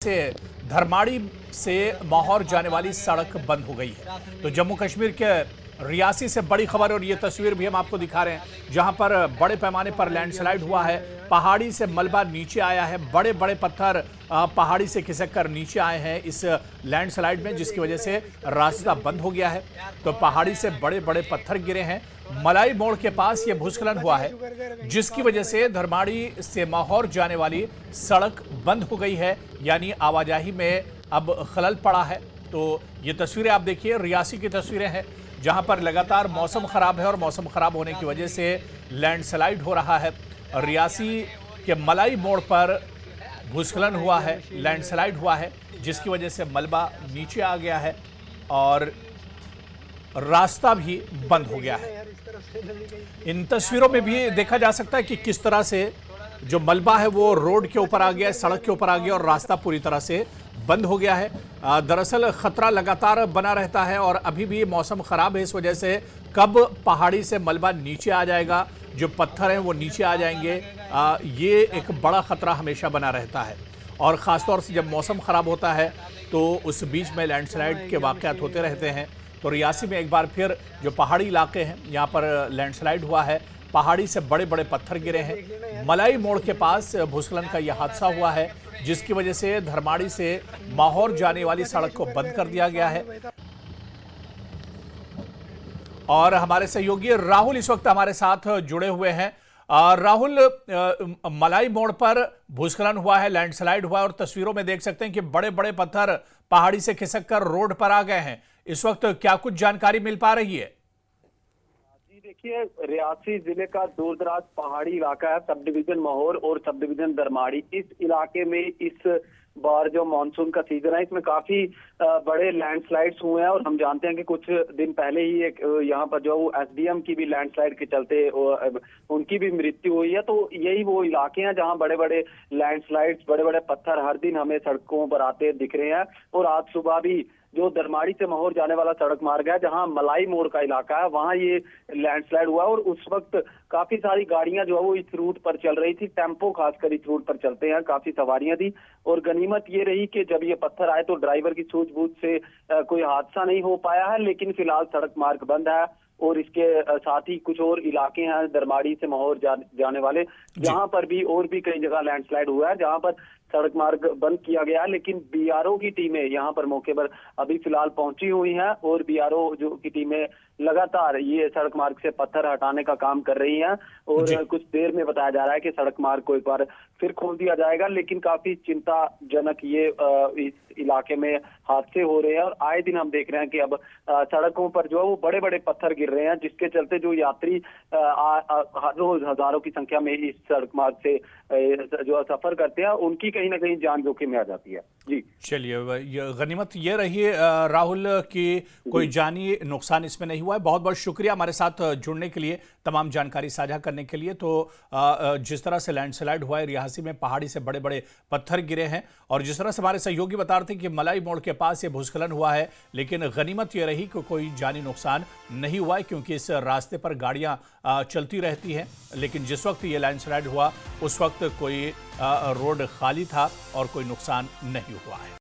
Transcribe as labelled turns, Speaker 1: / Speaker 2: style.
Speaker 1: से धर्माड़ी से माहौर जाने वाली सड़क बंद हो गई है। तो जम्मू कश्मीर के रियासी से बड़ी खबर, और ये तस्वीर भी हम आपको दिखा रहे हैं जहां पर बड़े पैमाने पर लैंडस्लाइड हुआ है। पहाड़ी से मलबा नीचे आया है, बड़े बड़े पत्थर पहाड़ी से खिसक कर नीचे आए हैं इस लैंडस्लाइड में, जिसकी वजह से रास्ता बंद हो गया है। तो पहाड़ी से बड़े बड़े पत्थर गिरे हैं। मलाई मोड़ के पास ये भूस्खलन हुआ है, जिसकी वजह से धर्माड़ी से माहौर जाने वाली सड़क बंद हो गई है, यानी आवाजाही में अब खलल पड़ा है। तो ये तस्वीरें आप देखिए, रियासी की तस्वीरें हैं जहां पर लगातार मौसम खराब है और मौसम खराब होने की वजह से लैंडस्लाइड हो रहा है। रियासी के मलाई मोड़ पर भूस्खलन हुआ है, लैंडस्लाइड हुआ है, जिसकी वजह से मलबा नीचे आ गया है और रास्ता भी बंद हो गया है। इन तस्वीरों में भी देखा जा सकता है कि किस तरह से जो मलबा है वो रोड के ऊपर आ गया है, सड़क के ऊपर आ गया और रास्ता पूरी तरह से बंद हो गया है। दरअसल खतरा लगातार बना रहता है और अभी भी मौसम खराब है, इस वजह से कब पहाड़ी से मलबा नीचे आ जाएगा, जो पत्थर हैं वो नीचे आ जाएंगे, ये एक बड़ा खतरा हमेशा बना रहता है। और ख़ासतौर से जब मौसम ख़राब होता है तो उस बीच में लैंडस्लाइड के वाक़यात होते रहते हैं। तो रियासी में एक बार फिर जो पहाड़ी इलाके हैं यहाँ पर लैंडस्लाइड हुआ है, पहाड़ी से बड़े बड़े पत्थर गिरे हैं। मलाई मोड़ के पास भूस्खलन का यह हादसा हुआ है, जिसकी वजह से धर्माड़ी से माहौर जाने वाली सड़क को बंद कर दिया गया है। और हमारे सहयोगी राहुल इस वक्त हमारे साथ जुड़े हुए हैं। राहुल, मलाई मोड़ पर भूस्खलन हुआ है, लैंडस्लाइड हुआ है और तस्वीरों में देख सकते हैं कि बड़े बड़े पत्थर पहाड़ी से खिसक कर रोड पर आ गए हैं। इस वक्त क्या कुछ जानकारी मिल पा रही है?
Speaker 2: जी देखिए, रियासी जिले का दूर दराज पहाड़ी इलाका है, सब डिवीजन माहौर और सब डिवीजन धर्माड़ी। इस इलाके में इस बार जो मानसून का सीजन है, इसमें काफी बड़े लैंडस्लाइड्स हुए हैं और हम जानते हैं कि कुछ दिन पहले ही एक यहाँ पर जो एसडीएम की भी लैंडस्लाइड के चलते उनकी भी मृत्यु हुई है। तो यही वो इलाके हैं जहाँ बड़े बड़े लैंडस्लाइड्स, बड़े बड़े पत्थर हर दिन हमें सड़कों पर आते दिख रहे हैं। और आज सुबह भी जो धर्माड़ी से माहौर जाने वाला सड़क मार्ग है, जहां मलाई मोड़ का इलाका है, वहां ये लैंडस्लाइड हुआ और उस वक्त काफी सारी गाड़ियां जो है वो इस रूट पर चल रही थी। टेम्पो खासकर इस रूट पर चलते हैं, काफी सवारियां थी। और गनीमत ये रही कि जब ये पत्थर आए तो ड्राइवर की सूझबूझ से कोई हादसा नहीं हो पाया है, लेकिन फिलहाल सड़क मार्ग बंद है। और इसके साथ ही कुछ और इलाके हैं धर्माड़ी से माहौर जाने वाले, जहां पर भी और भी कई जगह लैंडस्लाइड हुआ है, जहां पर सड़क मार्ग बंद किया गया है। लेकिन बीआरओ की टीमें यहाँ पर मौके पर अभी फिलहाल पहुंची हुई हैं और बीआरओ जो की टीमें लगातार ये सड़क मार्ग से पत्थर हटाने का काम कर रही हैं। और कुछ देर में बताया जा रहा है कि सड़क मार्ग को एक बार फिर खोल दिया जाएगा। लेकिन काफी चिंताजनक ये इस इलाके में हादसे हो रहे हैं और आए दिन हम देख रहे हैं कि अब सड़कों पर जो है वो बड़े बड़े पत्थर गिर रहे हैं, जिसके चलते जो यात्री रोज हजारों की संख्या में इस सड़क मार्ग से जो सफर करते हैं, उनकी कहीं ना कहीं जान जोखिम में आ जाती है। जी
Speaker 1: चलिए, गनीमत ये रही राहुल कि कोई जानी नुकसान इसमें नहीं हुआ है। बहुत बहुत शुक्रिया हमारे साथ जुड़ने के लिए, तमाम जानकारी साझा करने के लिए। तो जिस तरह से लैंडस्लाइड हुआ है, रियासी में पहाड़ी से बड़े बड़े पत्थर गिरे हैं और जिस तरह से हमारे सहयोगी बता रहे थे कि मलाई मोड़ के पास ये भूस्खलन हुआ है, लेकिन गनीमत ये रही कि कोई जानी नुकसान नहीं हुआ है, क्योंकि इस रास्ते पर गाड़ियां चलती रहती हैं। लेकिन जिस वक्त ये लैंडस्लाइड हुआ उस वक्त कोई रोड खाली था और कोई नुकसान नहीं हुआ है।